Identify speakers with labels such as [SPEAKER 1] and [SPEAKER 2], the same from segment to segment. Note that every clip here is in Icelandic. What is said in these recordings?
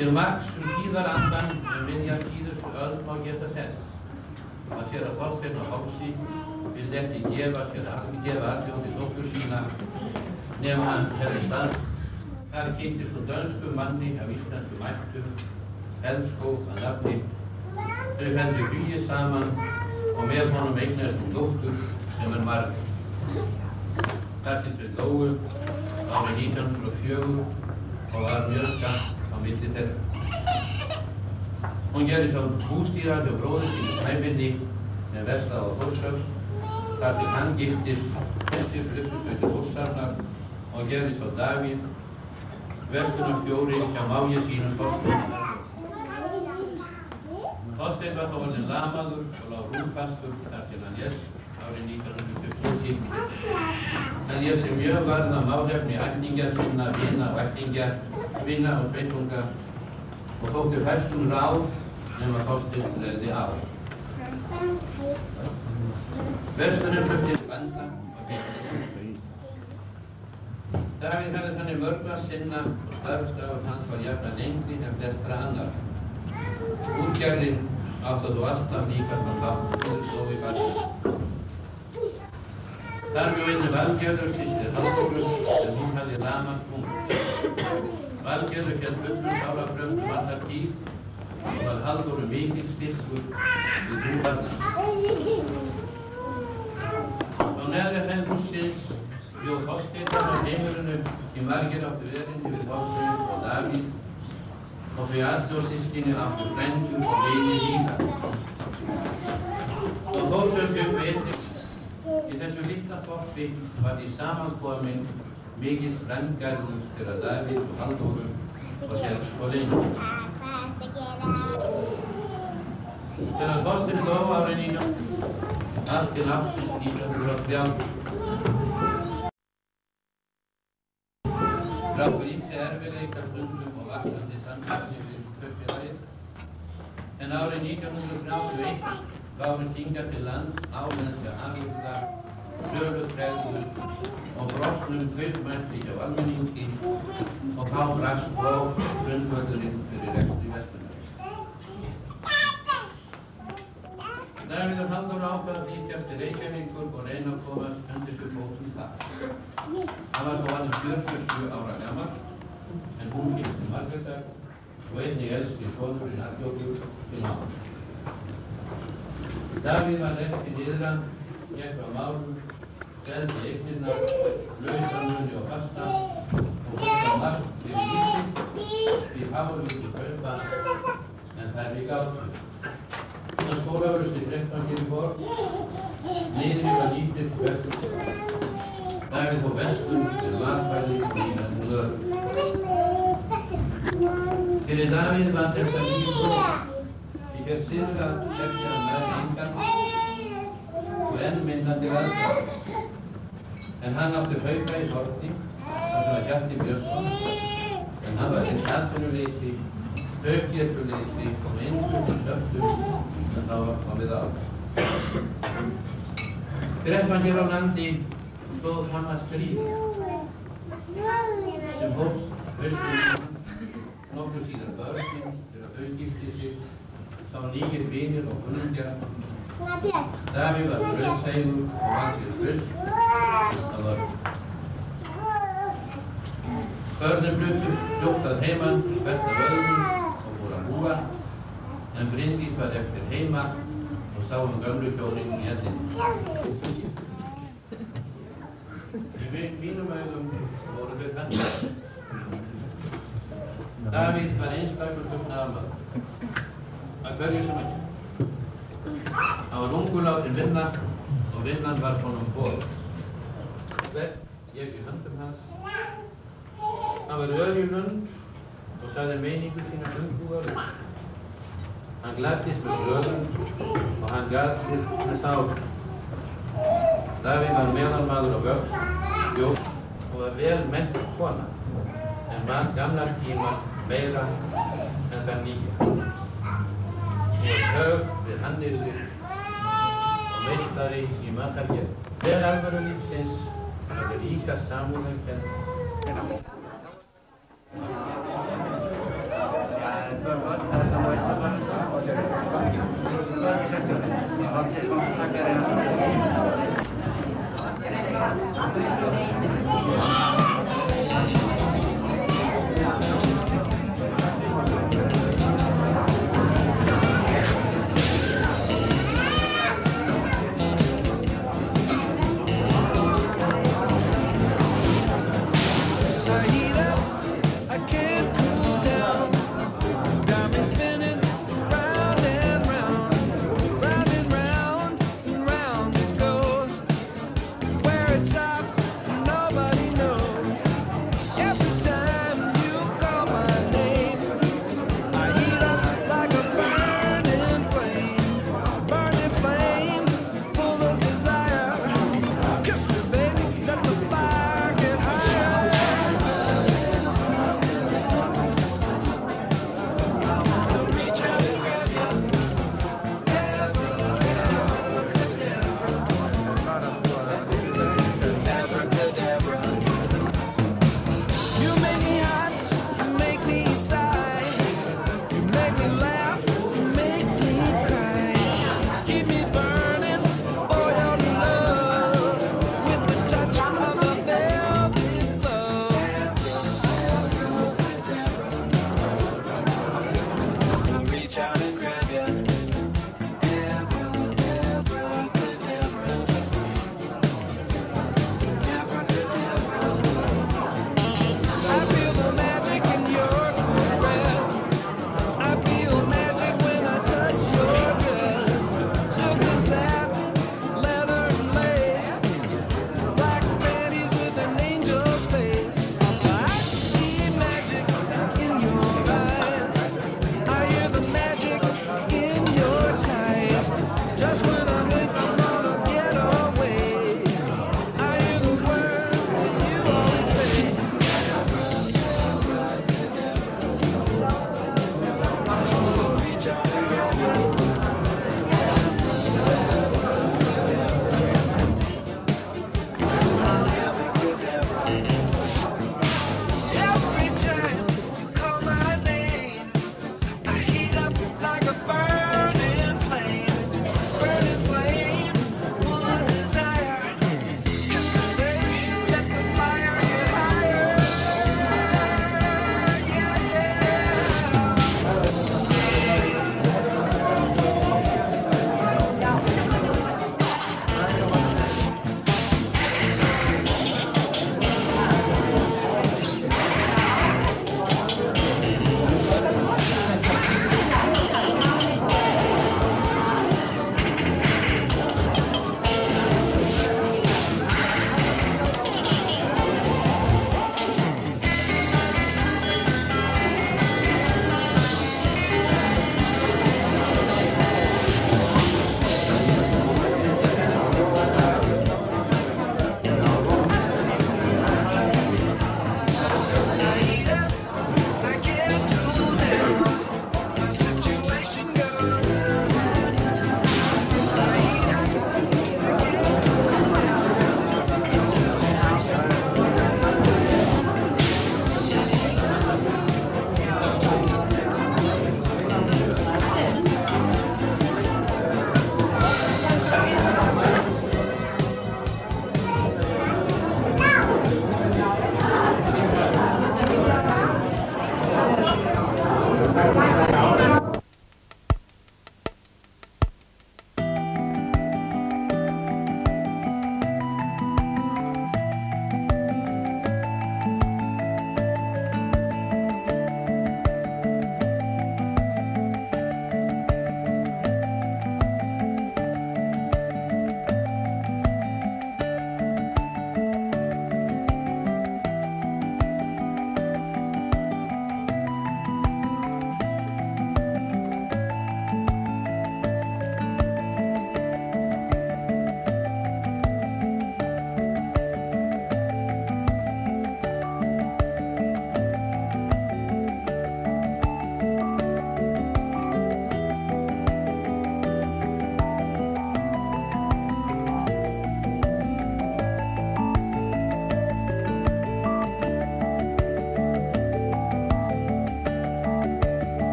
[SPEAKER 1] Til marks tíðarandann miðja síðustu öld má geta þess að séra Þorsteinn á Hálsi vildi ekki gefa Arnljóti dóttur sína nema hann hefði stað. Þar kynntist hún dönskum manni af íslenskum ættum, Eldskóg að nafni. Þau felldu hugi saman og með honum eignaðist hún dóttur sem marg. Þar til þau dóu árið 1904 og var mjölka á milli þeirra. Hún gerði svo húsdýra hjá bróður sínu Sæfinni með verslað á Þórshöfn þar til hann giftist eftir fluttustöðu Þórshafnar og gerði svo Davíð verslunarstjóri hjá mági sínum Þorsteini. Þorsteinn var þá orðinn lamaður og lá rúmfastur þar til hann lést árið 1920. Hann lét sig mjög varða málefni ættingja sinna, vina og ættingja, vina og sveitunga og þótti fæstum ráð nema Þorsteinn lærði á. Verslunin fluttist bænda og fyrirtækja. Davíð hafði þannig mörg að sinna og starfsdagur hans var jafnan lengri en flestra annarra. Útgerðin átti þó alltaf líkastan þátt og í barnum. Þar bjó einnig Valgerður systir Halldóru en hún hafði lamast ung. Valgerður hélt fullum sálarkröftum allar tíð og var Halldóru mikill styrkur við trú barna. Á neðri hæð hússins bjó Þorsteinn á heimilinu í margir áttu erindi við Þorsteinn og Davíð og þau allir systkini áttu frændur og vini líka. Og Þorsteinn bjó einnig. Í þessu litla þorpi var því samankomin mikill frændgarður þeirra Davíð og Halldóru og Helst og Lindu. Þegar Þorsteinn dó árið 1900 allt til ársins 1930. Þrátt ýmsa erfiðleika stundum og vaxandi samkeppni við kaupfélagið. En árið 1931 bárust hingað til lands álenska afurðar, sölutregður og brostnum kaupmætti hjá almenningi og þá brast og grundvöllurinn fyrir rekstri verslunar. Davíð og Halldór ákvað að flytjast til Reykjavíkur og reyna að komast undir sig fótum þar. Hann var þó aðeins 47 ára gamall, en hún giftist Margrétar og einnig elsti sonurinn Arnljótur til mála. Davíð var rekinn niðra, gekk á málum, seldi eignirnar, lausamuni og fasta og fór á margt fyrir lítið því fáur vildi kaupa en þær við gátu. Þannig að skólaörusti 13 hér í borg, niðri var lítið vestur. Davíð fór vestur til matvæli og líðandi vörur. Fyrir Davíð var þetta líf brot. Því hér syðra þekkti hann nær engan og enn minna til aðstæða. En hann átti Hauka í horni, þar sem var Hjalti Björnsson, en hann var hins atvinnuleysi, aukjörfuleysi og einhverjum söftum sem þá var komið á. 13 hér á landi stóð fram að stríði sem hófst haustið nokkuð síðan börnin þegar þau gifti sig, þá nýir vinir og kunningjar. Davíð var brauðseigur og vann sér hraust að vörn. Börnin fluttu fljótt að heiman hvert af öðrum og fór að búa, en Bryndís var eftir heima og sá gömlu hjónin í ellinni. Í mínum augum voru þau þannig. Davíð var einstakur dugnaðarmaður, að hverju sem ekki. Hann var ungur látinn vinna og vinnan var honum boðin. Hvert lék í höndum hans. Hann var örjulund og sagði meiningu sína umbúðar. Hann gladdist með glöðum og hann gat sér með sál. Davíð var meðalmaður á vöxt, bjóð og var vel menntuð kona, en man gamla tíma meira en það nýja. Hún var hög við Hannesi og meistari í matargerð. Vel alvöru lífsins hafði líka samúðarkennd.
[SPEAKER 2] It stops, nobody knows.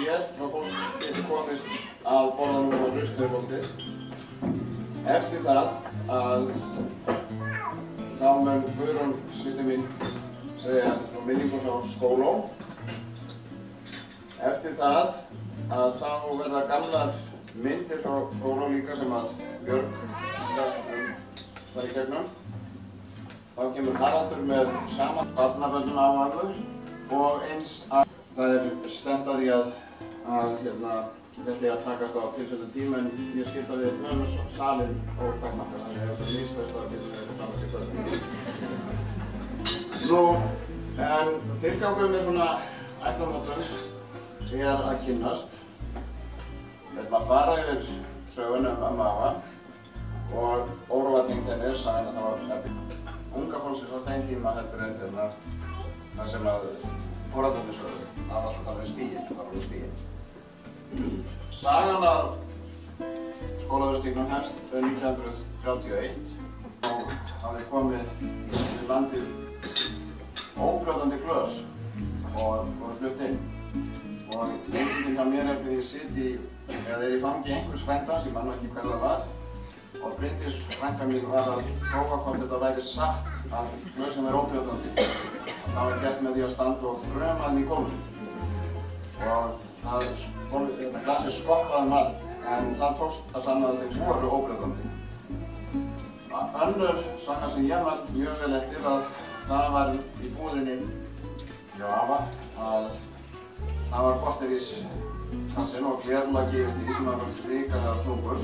[SPEAKER 2] hér svo fólk getur komist að borðanum og hlustuðu fólkið. Eftir það þá mun Guðrún systir mín segja minningu frá skólum. Eftir það þá verða gamlar myndir frá skólum líka sem að Björg var í gegnum. Þá kemur Haraldur með sama barnaböndum á ömmu og eins að það stefnt að því að þetta er að takast á tilsettum tíma en ég skipta við höfum salinn og takmarka þannig að það nýstast að getur verið fram að skipta þetta. En tilgangurinn með svona ættarmótum er að kynnast. Við ætlum að fara yfir söguna ömmu Afa og óróatengd henni sagan að það var unga fólksins á þeim tíma heldur en það sem að foreldrarnir sögðu. Það var alltaf talað um stíginn, það var um stíginn. Sagan að Skólavörðustígnum hefst 1931 og hafði komið til landið óbrjótandi glös og voru flutt inn. Og lengingin hjá mér er þegar ég sitt í fangi einhvers frændans, ég man ekki hver það var. Og Bryndís frænka mín var að prófa hvort þetta væri satt að glösin væri óbrjótandi. Það var gert með því að standa og þröma þeim í gólfið. Og þetta glasið skoppaði allt, en það tókst að sanna að þeir voru óbrjótandi. Önnur saga sem ég man mjög vel eftir að það var í búðinni hjá Afa að það var gotterískassinn og glerlagi yfir því sem var hrikalega þungur.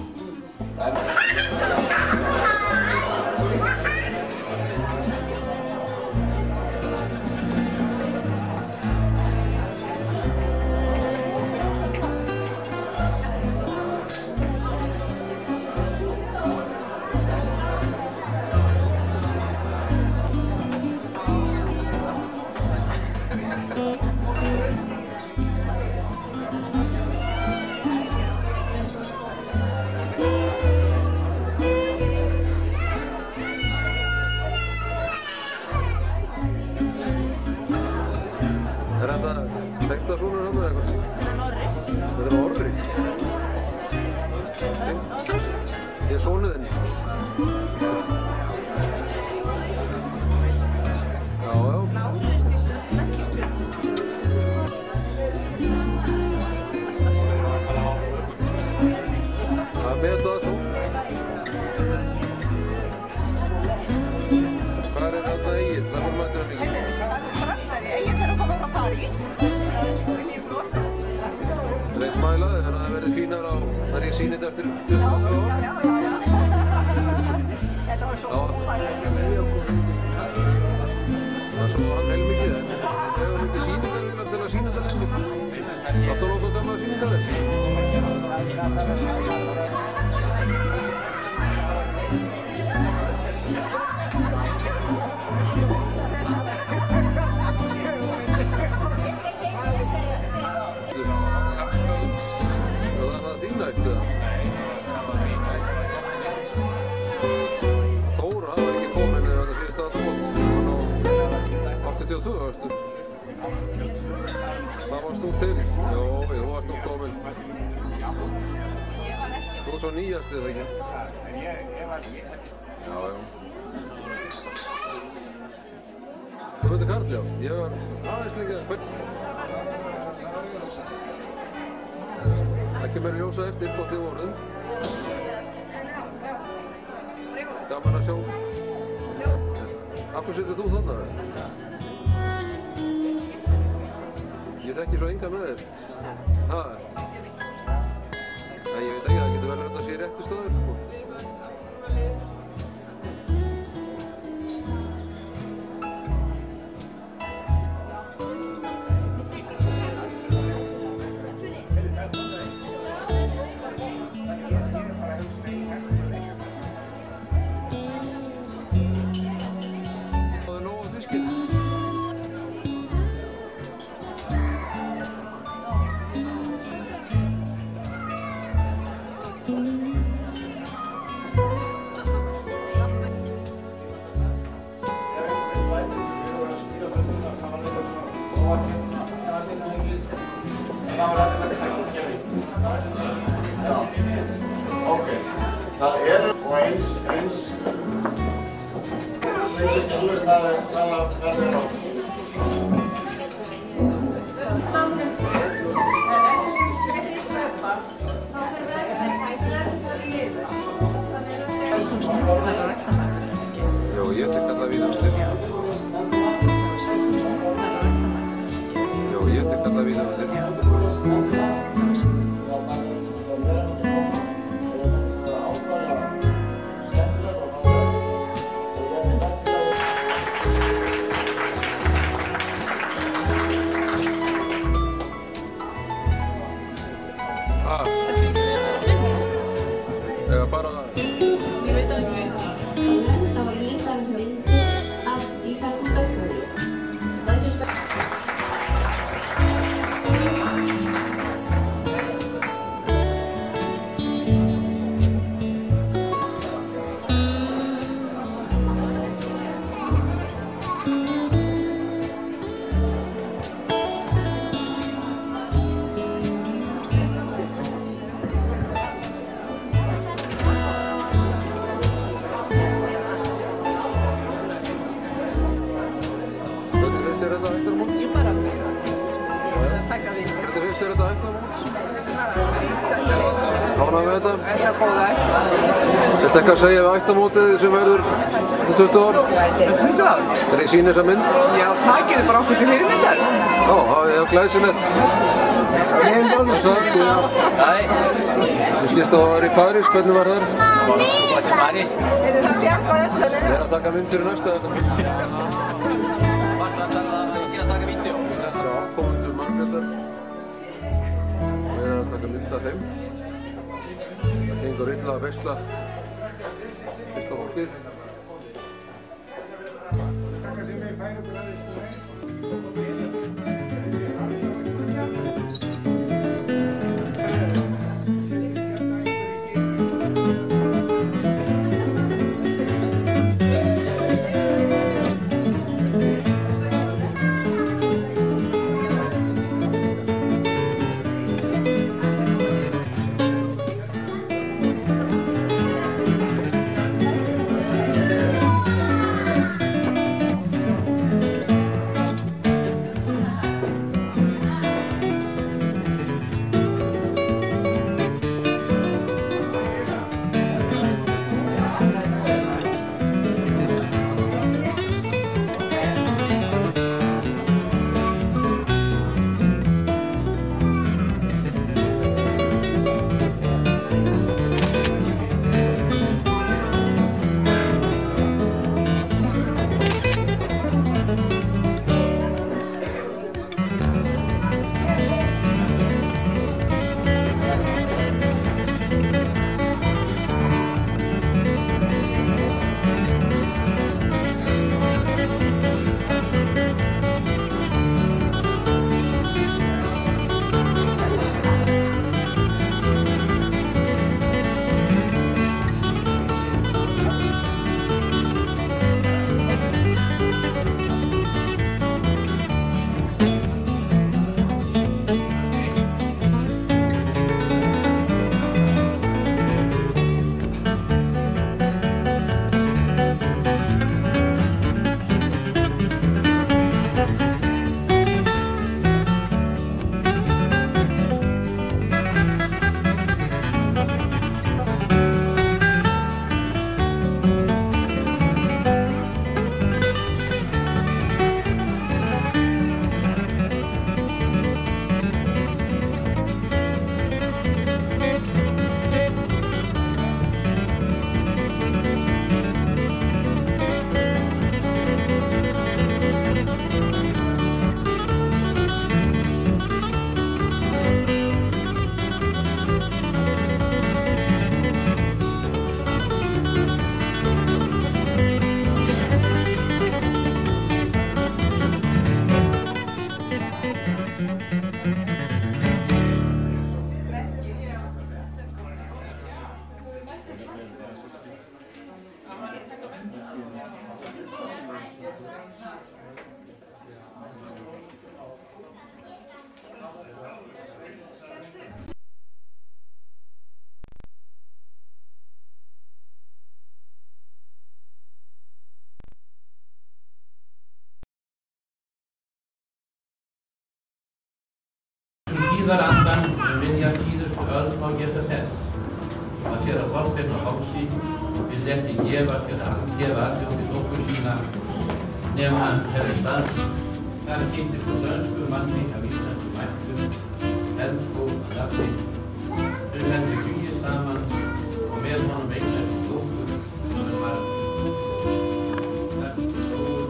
[SPEAKER 2] Ok. Það og eins veit ekki alveg hvað er á.
[SPEAKER 3] Já, ég tek alla víða undir. Já, ég tek alla víða undir. Eða bara...
[SPEAKER 4] Ég veit það ekki. Það var myndir af íslensku spöggmjöli. Þessi
[SPEAKER 3] Ég bara taka því. Hvernig finnst þér þetta ættamót? Ánægð með þetta?
[SPEAKER 5] Þetta er góða.
[SPEAKER 3] Viltu eitthvað að segja við ættamótið sem verður 20 ár?
[SPEAKER 5] 20 ár?
[SPEAKER 3] Þegar ég sýni þessa mynd?
[SPEAKER 5] Já, takið þið bara okkur til fyrirmyndar.
[SPEAKER 3] Já, það er glæsilegt.
[SPEAKER 5] Ég hef góða.
[SPEAKER 3] Þú skilst að það var í París, hvernig var það?
[SPEAKER 6] Það var sko til París.
[SPEAKER 5] Er það bjargað öllu?
[SPEAKER 3] Við erum að taka mynd fyrir næsta ættamót.
[SPEAKER 6] Það er ekki að taka vídeo.
[SPEAKER 3] Þetta eru ákomendur Margrétar. Við erum að taka mynd af þeim. Það gengur illa að veisla fólkið.
[SPEAKER 1] öll má geta þess að sér að Þorsteinn á Hálsi vildi ekki gefa arfljóti dóttur sína nema hann hefði staðfest. Þar kynntist hún dönskur manni af íslenskum ættum, Helskó að nafni, sem henni hugið saman og með honum eignast dóttur sem hann var. Þessi stóður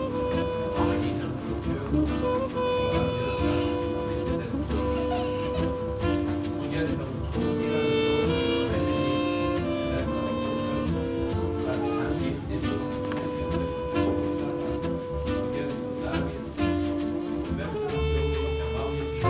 [SPEAKER 1] var 1904 og var fyrir að skapa á milli þeirra. Hún gerði þá ódýrari dóttur og henni vegna á dóttur var því hann giftist og gerði þá Davíð verður hann þjóði okkar máli sín.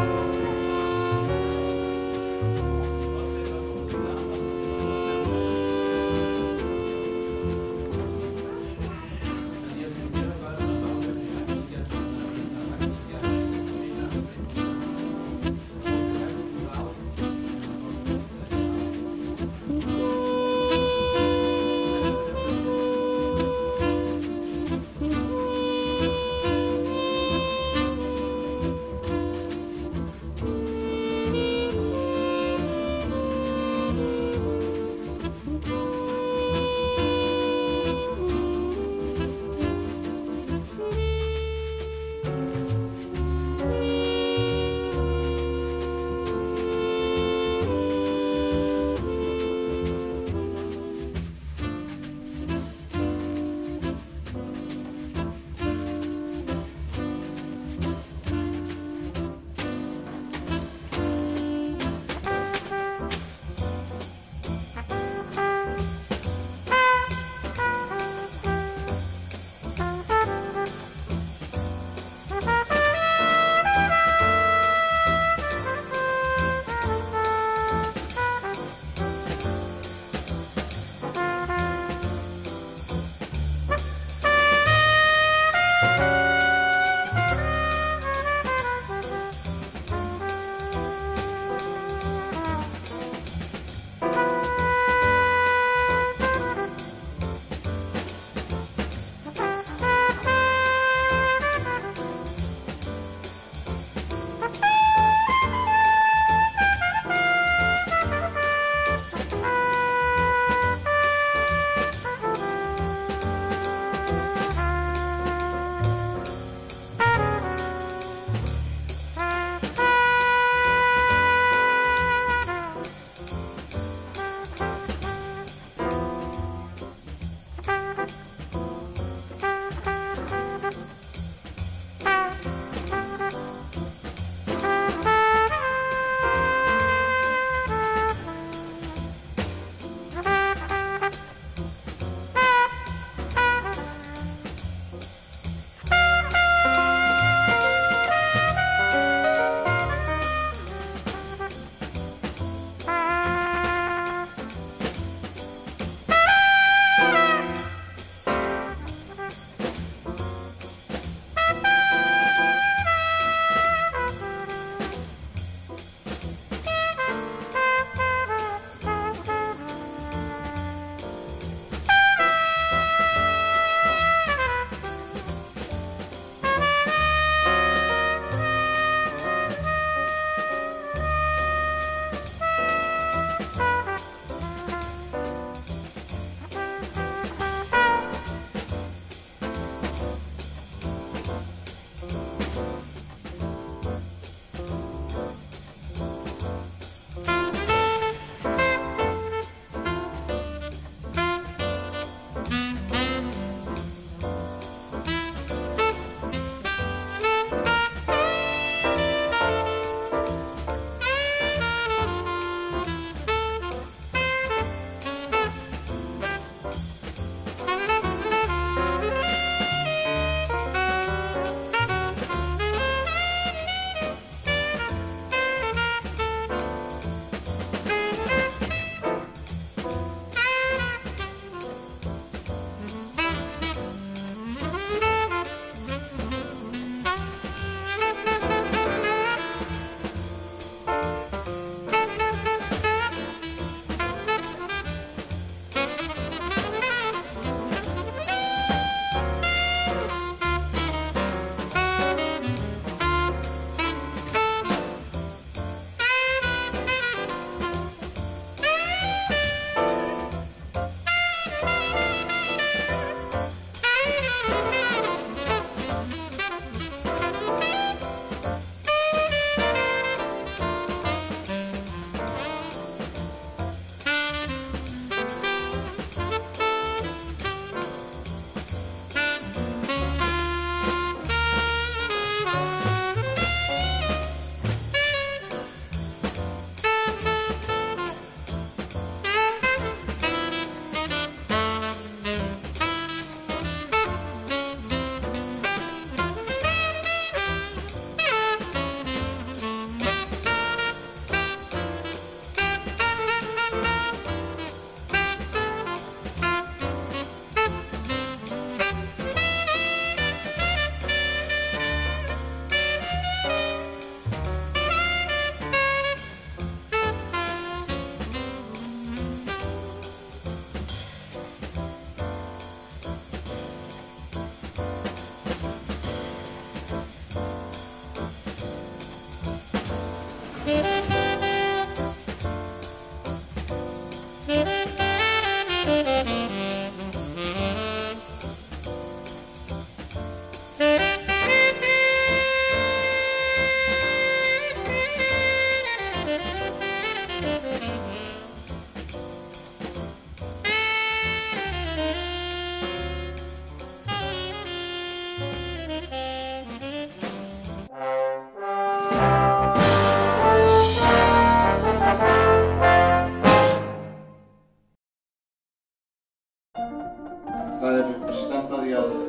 [SPEAKER 2] að því að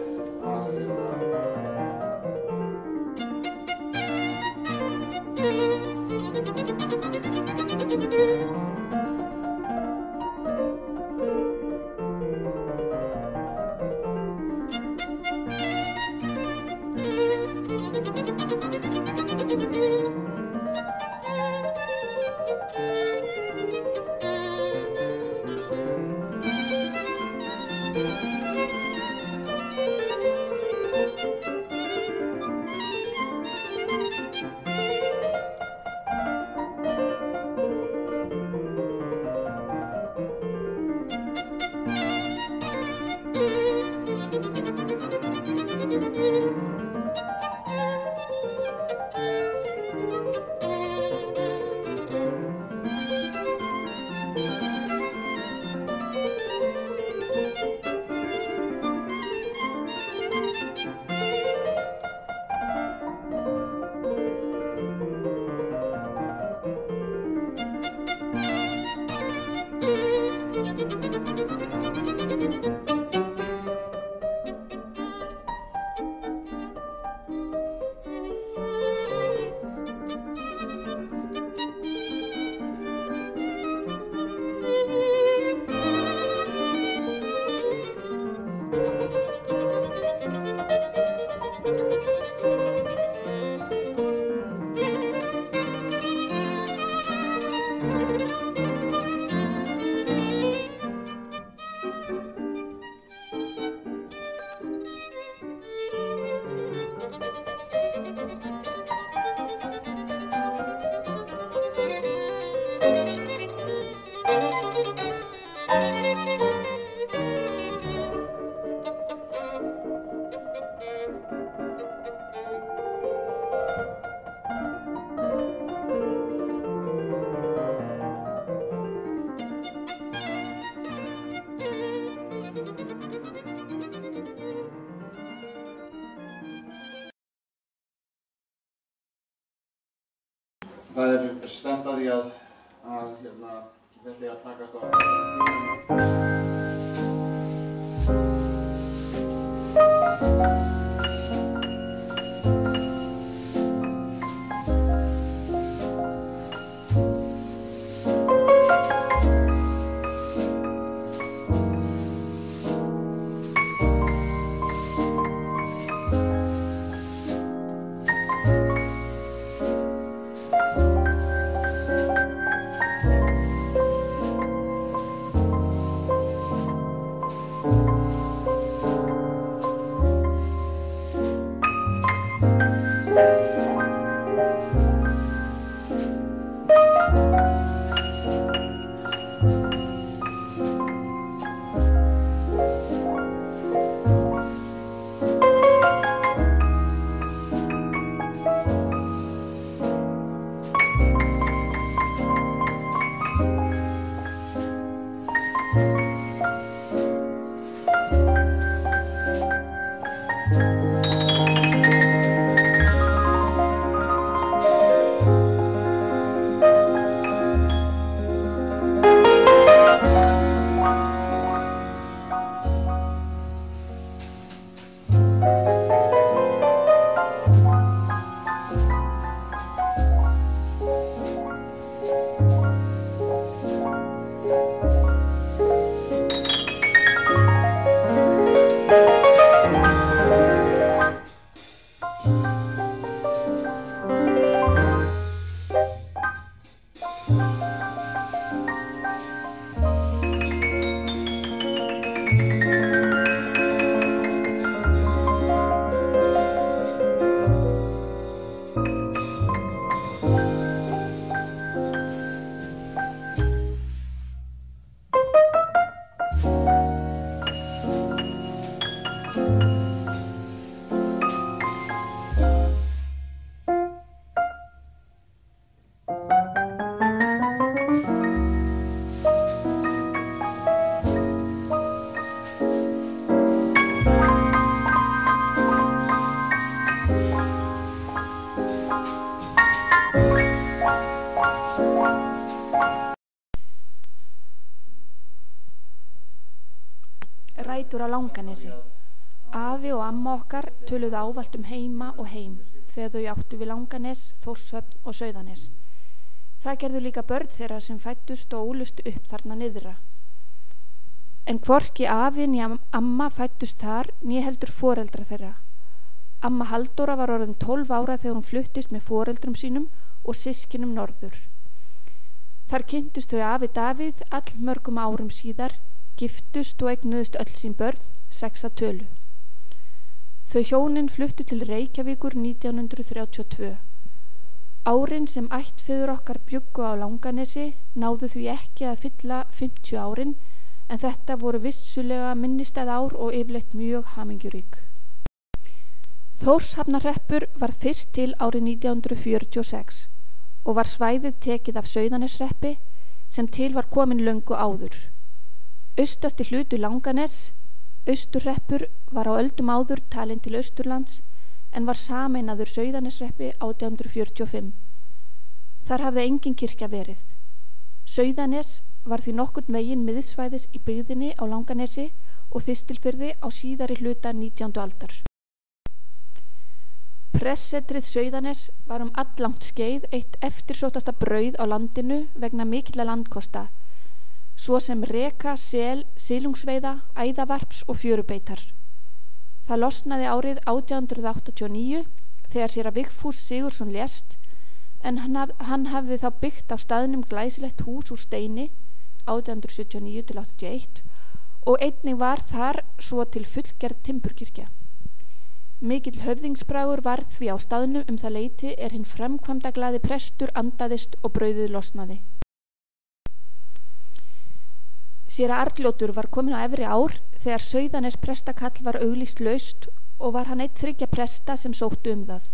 [SPEAKER 2] það stefnt að því að þetta að takast á.
[SPEAKER 7] Rætur á Langanesi. Afi og amma okkar töluðu ávallt heima og heim þegar þau áttu við Langanes, Þórshöfn og Sauðanes. Það gerðu líka börn þeirra sem fættust og ólust upp þarna niðra. En hvorki afi né amma fættust þar né heldur foreldra þeirra. Amma Halldóra var orðin 12 ára þegar hún fluttist með foreldrum sínum og systkinum norður. Þar kynntust þau afi Davíð allmörgum árum síðar, giftust og eignuðust öll sín börn, 6 að tölu. Þau hjónin fluttu til Reykjavíkur 1932. Árin sem ættfeður okkar bjuggu á Langanesi náðu því ekki að fylla 50 árin, en þetta voru vissulega minnistæð ár og yfirleitt mjög hamingjurík. Þórshafnarhreppur varð fyrst til árið 1946 og var svæðið tekið af Sauðaneshreppi sem til var komin löngu áður. Austasti hluti Langanes, Austurhreppur, var á öldum áður talinn til Austurlands en var sameinaður Sauðaneshreppi 1845. Þar hafði engin kirkja verið. Sauðanes var því nokkurn veginn miðsvæðis í byggðinni á Langanesi og Þistilfirði á síðari hluta 19. aldar. Pressetrið Sauðanes var alllangt skeið eitt eftirsóttasta brauð á landinu vegna mikilla landkosta, svo sem reka, sel, silungsveiða, æðavarps og fjörubeitar. Það losnaði árið 1889 þegar séra Vigfús Sigurðsson lést, en hann hafði þá byggt á staðnum glæsilegt hús úr steini 1879–81 og einnig var þar svo til fullgerð timburkirkja. Mikill höfðingsbragur varð því á staðnum það leyti hinn framkvæmdaglaði prestur andaðist og brauðið losnaði. Séra Arnljótur var komin á efri ár þegar Sauðanes prestakall var auglýst laust og var hann einn 3 presta sem sóttu það.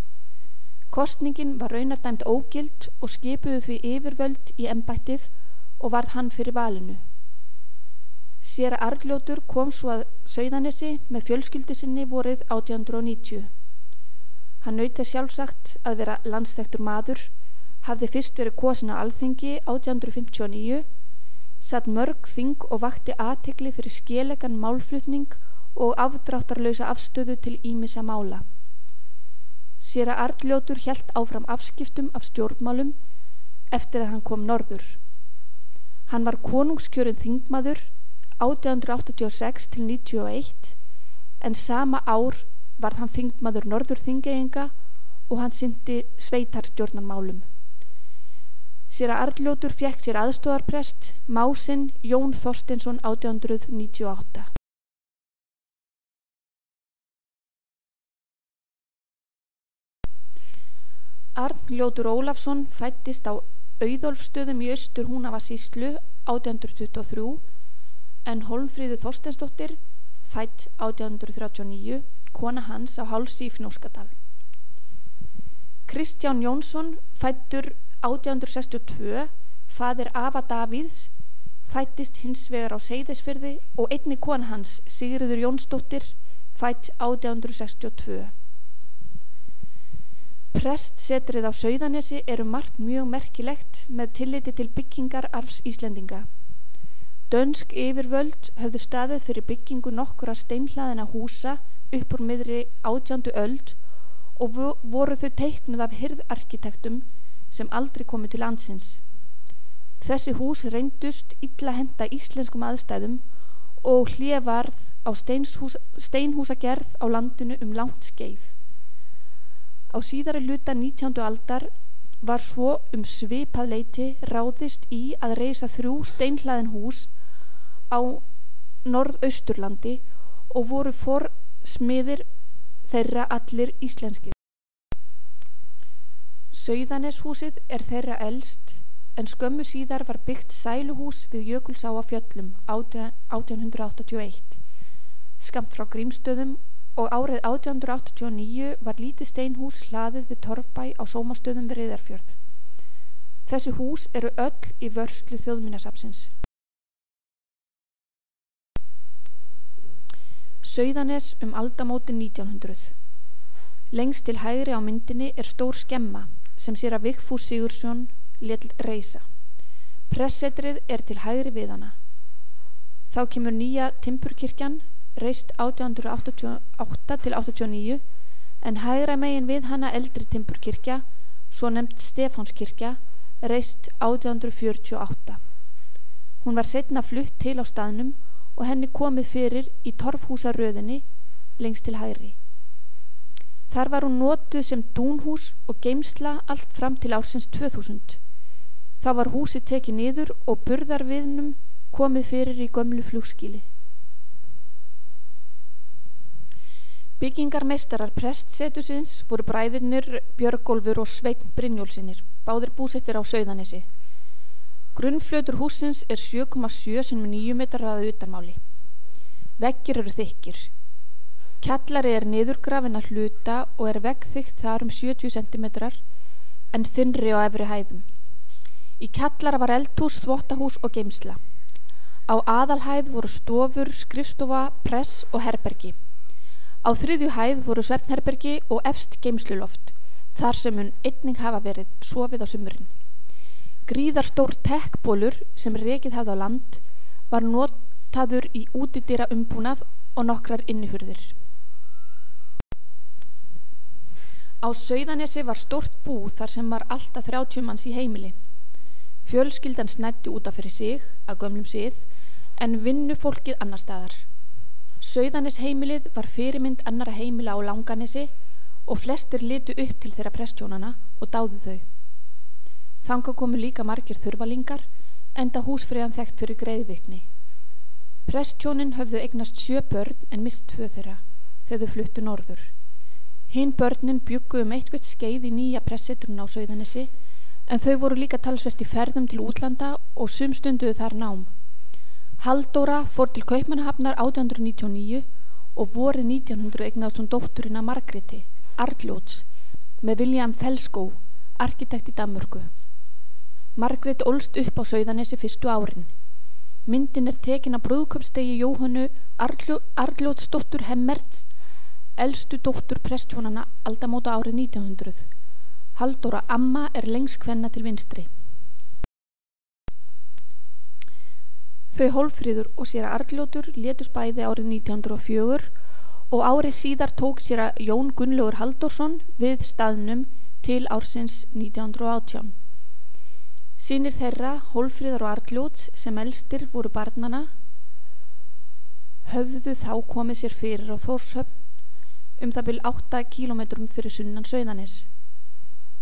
[SPEAKER 7] Kosningin var raunar dæmd ógild og skipuðu því yfirvöld í embættið og varð hann fyrir valinu. Séra Arnljótur kom svo að Sauðanesi með fjölskyldu sinni vorið 1890. Hann naut þess sjálfsagt að vera landsþekktur maður, hafði fyrst verið kosinn á Alþingi 1859, satt mörg þing og vakti athygli fyrir skelegan málflutning og afdráttarlausa afstöðu til ýmissa mála. Séra Arnljótur hélt áfram afskiptum af stjórnmálum eftir að hann kom norður. Hann var konungskjörinn þingmaður 1886–91 en sama ár varð hann þingmaður Norður-Þingeyinga og hann sinnti sveitarstjórnarmálum. Séra Arnljótur fékk sér aðstoðarprest, másinn Jón Þorsteinsson 1898. Arnljótur Ólafsson fæddist á Auðólfsstöðum í Austur-Húnavatnssýslu 1823 en Hólmfríður Þorsteinsdóttir, fædd 1839, kona hans á Hálsi í Fnjóskadal. Kristján Jónsson, fæddur 1862, faðir afa Davíðs, fæddist hins vegar á Seyðisfirði og einnig kona hans, Sigríður Jónsdóttir, fædd 1862. Prestsetrið á Sauðanesi margt mjög merkilegt með tilliti til byggingararfs Íslendinga. Dönsk yfirvöld höfðu staðið fyrir byggingu nokkura steinhlaðina húsa upp úr miðri 18. öld og voru þau teiknuð af hirðarkitektum sem aldrei komu til landsins. Þessi hús reyndust illa henta íslenskum aðstæðum og hlé varð á steinhúsagerð á landinu langt skeið. Á síðari hluta 19. aldar var svo svipað leyti ráðist í að reisa 3 steinhlaðin hús á Norðausturlandi og voru forsmiðir þeirra allir íslenskir. Sauðaneshúsið þeirra elst en skömmu síðar var byggt sæluhús við Jökulsá á Fjöllum 1881, skammt frá Grímsstöðum, og árið 1889 var lítið steinhús hlaðið við Torfbæ á Sómastöðum við Reyðarfjörð. Þessi hús öll í vörslu Þjóðminjasafnsins. Sauðanes aldamótin 1900. Lengst til hægri á myndinni stór skemma sem séra Vigfús Sigurðsson lét reisa. Pressetrið til hægri við hana. Þá kemur nýja timburkirkjan reist 1888 til 89, en hægra megin við hana eldri timburkirkja, svo nefnd Stefánskirkja, reist 1848. Hún var seinna flutt til á staðnum og henni komið fyrir í torfhúsaröðinni lengst til hægri. Þar var hún notuð sem dúnhús og geymsla allt fram til ársins 2000. Þá var húsið tekið niður og burðarviðnum komið fyrir í gömlu flugskýli. Byggingarmeistarar prestsetusins voru bræðurnir Björgólfur og Sveinn Brynjólfsynir, báðir búsettir á Sauðanesi. Grunnflötur hússins er 7,7 x 9 metrar að utanmáli. Veggir eru þykkir. Kjallari er niðurgrafinn að hluta og er veggþykkt þar 70 cm en þynnri á efri hæðum. Í kjallara var eldhús, þvottahús og geymsla. Á aðalhæð voru stofur, skrifstofa, press og herbergi. Á þriðju hæð voru svefnherbergi og efst geymsluloft, þar sem mun einnig hafa verið sofið á sumrin. Gríðarstór tekkbólur sem rekið hafði á land var notaður í útidýra umbúnað og nokkrar innihurðir. Á Sauðanesi var stórt bú þar sem var alltaf 30 manns í heimili. Fjölskyldan snæddi út af fyrir sig, að gömlum sið, en vinnufólkið annar staðar. Sauðanes heimilið var fyrirmynd annara heimila á Langanesi og flestir litu upp til þeirra prestjónana og dáðu þau. Þangað komu líka margir þurfalingar, enda húsfriðan þekkt fyrir greiðvikni. Prestjónin höfðu eignast 7 börn en mist 2 þeirra, þegar þau fluttu norður. Hinn börnin bjuggu eitthvert skeið í nýja pressetruna á Sauðanesi, en þau voru líka talsvert í ferðum til útlanda og sumstunduðu þar nám. Halldóra fór til Kaupmannahafnar 1899 og vorið 1900 eignaðist hún dótturina Margréti, Arnljóts, með William Felsskov, arkitekt í Danmörku. Margrét ólst upp á Sauðanesi fyrstu árin. Myndin er tekin af brúðkaupsdegi Jóhönnu Arnljótsdóttur Hemmerts, elstu dóttur prestjónana aldamóta árið 1900. Halldóra amma er lengst kvenna til vinstri. Þau Hólmfríður og séra Arnljótur létust bæði árið 1904 og árið síðar tók séra Jón Gunnlaugur Halldórsson við staðnum til ársins 1918. Synir þeirra, Hólmfríðar og Arnljóts, sem elstir voru barnana, höfðu þá komið sér fyrir á Þórshöfn það bil 8 kílómetrum fyrir sunnan Sauðanes.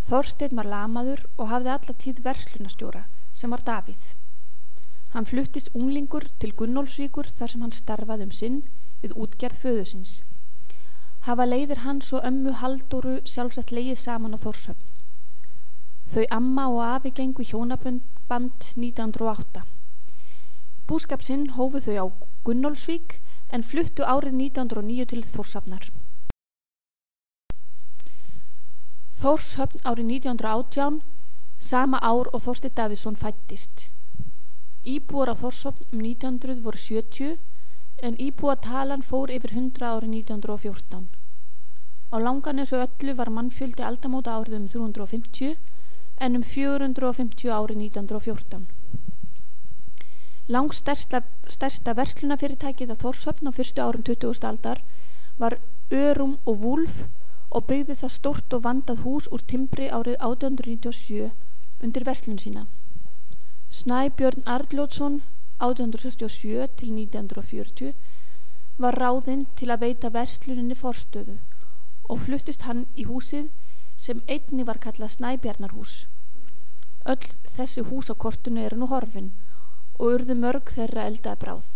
[SPEAKER 7] Þorsteinn var lamaður og hafði alla tíð verslunarstjóra, sem var Davíð. Hann fluttist unglingur til Gunnólfsvíkur þar sem hann starfaði sinn við útgerð föðusins. Hafa leiðir hans og ömmu Halldóru sjálfsagt legið saman á Þórshöfn. Þau amma og afi gengu hjónaband 1908. Búskap sinn hófu þau á Gunnólfsvík en fluttu árið 1909 til Þórshafnar. Þórshöfn árið 1918, sama ár og Þorsteinn Davíðsson fæddist. Íbúar á Þórshöfn 1900 voru 70 en íbúatalan fór yfir 100 árið 1914. Á Langanesu öllu var mannfjöldi aldamóta árið 350 en 450 árið 1914. Langstærsta verslunarfyrirtækið að Þórshöfn á fyrstu árum 20. aldar var Örum og Wulf og byggði það stórt og vandað hús úr timbri árið 1897 undir verslun sína. Snæbjörn Arnljótsson 1867 til 1940 var ráðinn til að veita versluninni forstöðu og fluttist hann í húsið sem einnig var kallað Snæbjarnarhús. Öll þessi hús á kortinu eru nú horfin og urðu mörg þeirra eldaði bráð.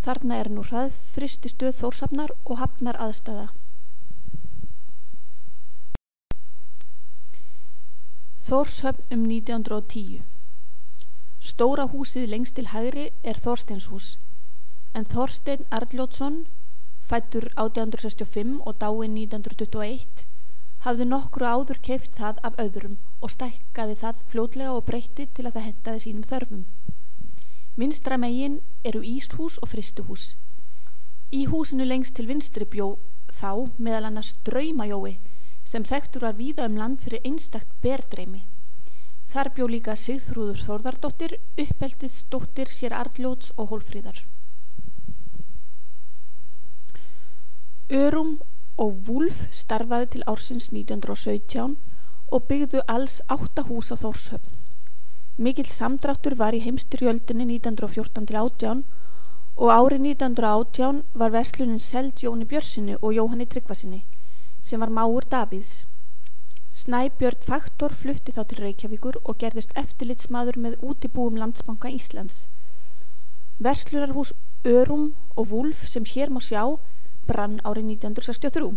[SPEAKER 7] Þarna er nú hraðfrystistöð Þórshafnar og hafnar aðstæða. Þórshöfn 1910. Stóra húsið lengst til hægri er Þorsteinshús, en Þorsteinn Arnljótsson, fæddur 1865 og dáinn 1921, hafði nokkru áður keypt það af öðrum og stækkaði það fljótlega og breytti til að það hentaði sínum þörfum. Vinstra megin eru íshús og frystuhús. Í húsinu lengst til vinstri bjó þá meðal annars Draumajói, sem þekktur var víða land fyrir einstakt berdreimi. Þar bjó líka Sigþrúður Þórðardóttir, uppeldisdóttir séra Arnljóts og Hólmfríðar. Örum og Wulf starfaði til ársins 1917 og byggðu alls 8 hús á Þórshöfn. Mikill samdráttur var í heimsstyrjöldinni 1914-18 og árið 1918 var verslunin seld Jóni Björnssyni og Jóhanni Tryggvasyni, sem var mágur Davíðs. Snæbjörn Faktor flutti þá til Reykjavíkur og gerðist eftirlitsmaður með útibúum Landsbanka Íslands. Verslunarhús Örum og Wulf sem hér má sjá brann árið 1963.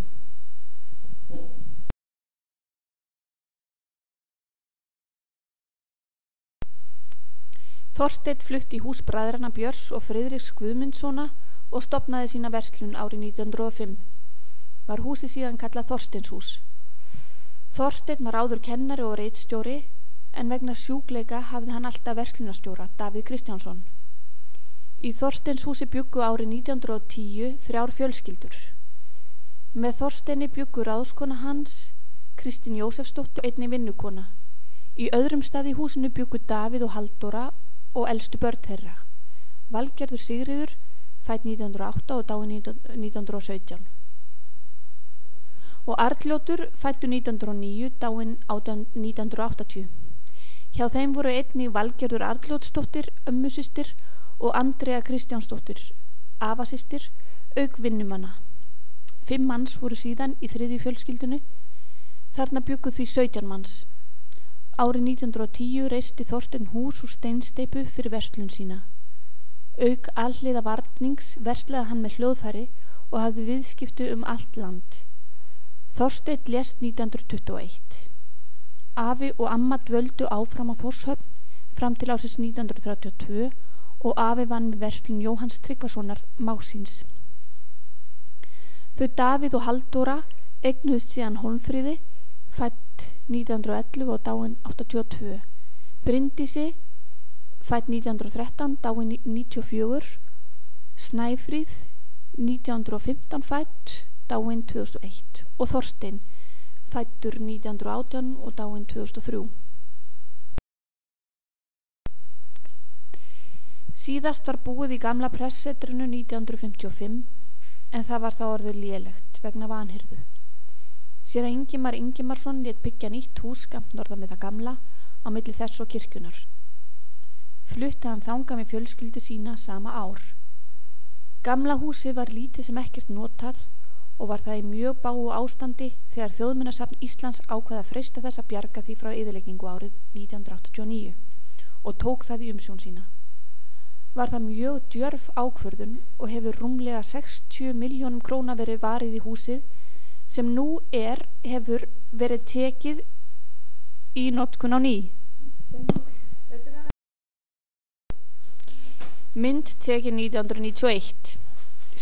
[SPEAKER 7] Þorsteinn flutti í hús bræðranna Björns og Friðriks Guðmundssona og stofnaði sína verslun árið 1905. Var húsið síðan kallað Þorsteinshús. Þorsteinn var áður kennari og ritstjóri en vegna sjúkleika hafði hann alltaf verslunarstjóra, Davíð Kristjánsson. Í Þorsteinshúsi bjuggu árið 1910 3 fjölskyldur. Með Þorsteini bjuggu ráðskona hans, Kristín Jósefsdóttir, einnig vinnukona. Í öðrum stað í húsinu bjuggu Davíð og Halldóra og elstu börn þeirra. Valgerður Sigríður, fædd 1908 og dáin 1917. Og Arnljótur, fæddur 1909, dáin 1980. Hjá þeim voru einnig Valgerður Arnljótsdóttir, ömmusystir, og Andrea Kristjánsdóttir, afasystir, auk vinnumanna. 5 manns voru síðan í 3. fjölskyldunni, þarna bjuggu því 17 manns. Árið 1910 reisti Þorsteinn hús úr steinsteypu fyrir verslun sína. Auk alhliða varnings verslaði hann með hljóðfæri og hafði viðskipti allt land. Þorsteinn lést 1921. Afi og amma dvöldu áfram á Þórshöfn fram til ársins 1932 og afi vann með verslun Jóhanns Tryggvasonar másins. Þau Davíð og Halldóra eignuðust síðan Hólmfríði, fædd 1911 og dáin 82. Bryndísi, fædd 1913, dáin 94. Snæfríð, 1915 fædd, dáin 2001. Og Þorsteinn, fæddur 1918 og dáin 2003. Síðast var búið í gamla pressetrinu 1955 en það var þá orðið lélegt vegna vanhirðu. Séra Ingimar Ingimarsson lét byggja nýtt hús skammt norðan við það gamla á milli þess og kirkjunar. Flutti hann þangað með fjölskyldu sína sama ár. Gamla húsið var lítið sem ekkert notað og var það í mjög bágu ástandi þegar Þjóðminjasafn Íslands ákvað að freista þess að bjarga því frá eyðileggingu árið 1989 og tók það í umsjón sína. Var það mjög djörf ákvörðun og hefur rúmlega 60 milljónum króna verið varið í húsið sem nú hefur verið tekið í notkun á ný. Mynd tekin 1991.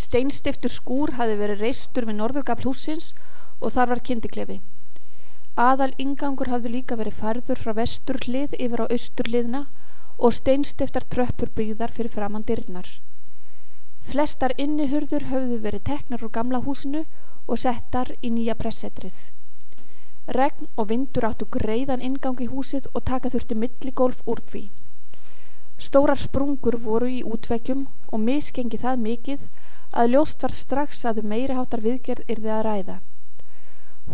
[SPEAKER 7] Steinstiftur skúr hafði verið reistur við norðurgafl hússins og þar var kyndiklefi. Aðal inngangur hafði líka verið færður frá vesturhlið yfir á austurhliðina og steinstiftar tröppur byggðar fyrir framan dyrnar. Flestar innihurður höfðu verið teknar úr gamla húsinu og settar í nýja pressetrið. Regn og vindur áttu greiðan inngang í húsið og taka þurfti milligólf úr því. Stórar sprungur voru í útveggjum og misgengi það mikið að ljóst var strax að meiriháttar viðgerð yrði að ræða.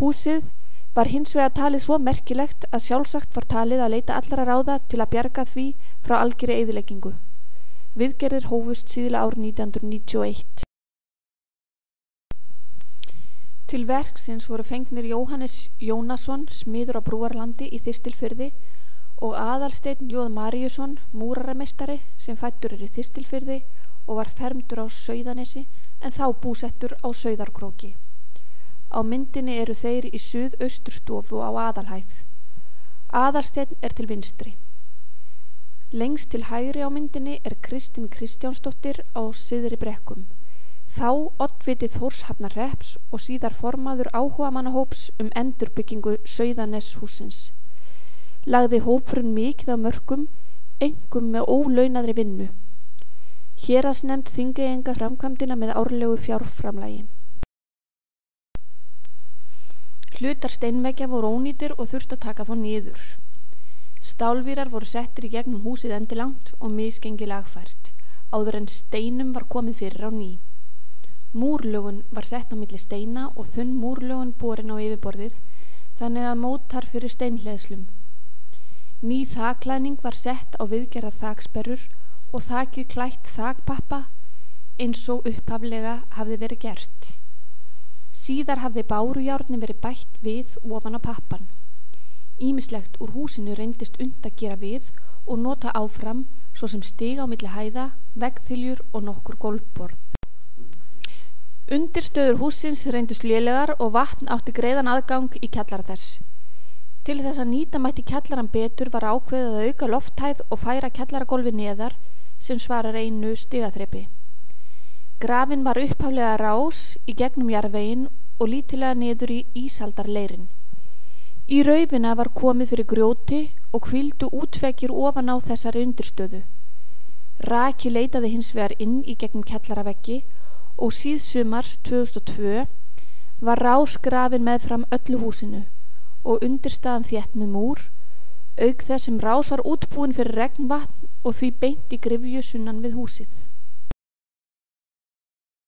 [SPEAKER 7] Húsið var hins vegar talið svo merkilegt að sjálfsagt var talið að leita allra ráða til að bjarga því frá algjörri eyðileggingu. Viðgerðir hófust síðla árið 1991. Til verksins voru fengnir Jóhannes Jónasson, smiður á Brúarlandi í Þistilfirði og Aðalsteinn J. Maríusson, múrarameistari sem fæddur í Þistilfirði og var fermdur á Sauðanesi en þá búsettur á Sauðárkróki. Á myndinni eru þeir í suðausturstofu á aðalhæð. Aðalsteinn til vinstri. Lengst til hægri á myndinni Kristín Kristjánsdóttir á Syðri Brekkum. Þá oddviti Þórshafnarhrepps og síðar formaður áhugamannahóps endurbyggingu Sauðaneshússins. Lagði hópurinn mikið á mörkum, einkum með ólaunaðri vinnu. Héraðsnefnd Þingeyinga framkvæmdina með árlegu fjárframlagi. Hlutar steinveggja voru ónýtir og þurfti að taka þá niður. Stálvírar voru settir í gegnum húsið endilangt og misgengi lagfært, áður en steinum var komið fyrir á ný. Múrlögun var sett á milli steina og þunn múrlögun borin á yfirborðið, þannig að mótar fyrir steinhleðslum. Ný þakklæðning var sett á viðgerðar þaksperrur og þakið klætt þakpappa eins og upphaflega hafði verið gert. Síðar hafði bárujárni verið bætt við ofan á pappan. Ýmislegt úr húsinu reyndist unnt að gera við og nota áfram, svo sem stiga á milli hæða, veggþyljur og nokkur gólfborð. Undirstöður hússins reyndust lélegar og vatn átti greiðan aðgang í kjallara þess. Til þess að nýta mætti kjallaran betur var ákveðið að auka lofthæð og færa kjallaragólfi neðar sem svarar 1 stigaþrepi. Grafin var upphaflega rás í gegnum jarðveginn og lítilega niður í ísaldarleirin. Í raufina var komið fyrir grjóti og hvíldu útveggir ofan á þessari undirstöðu. Raki leitaði hins vegar inn í gegnum kjallaraveggi og síðsumars 2002 var rás grafin meðfram öllu húsinu og undirstaðan þétt með múr, auk þess sem rás var útbúin fyrir regnvatn og því beint í gryfju sunnan við húsið.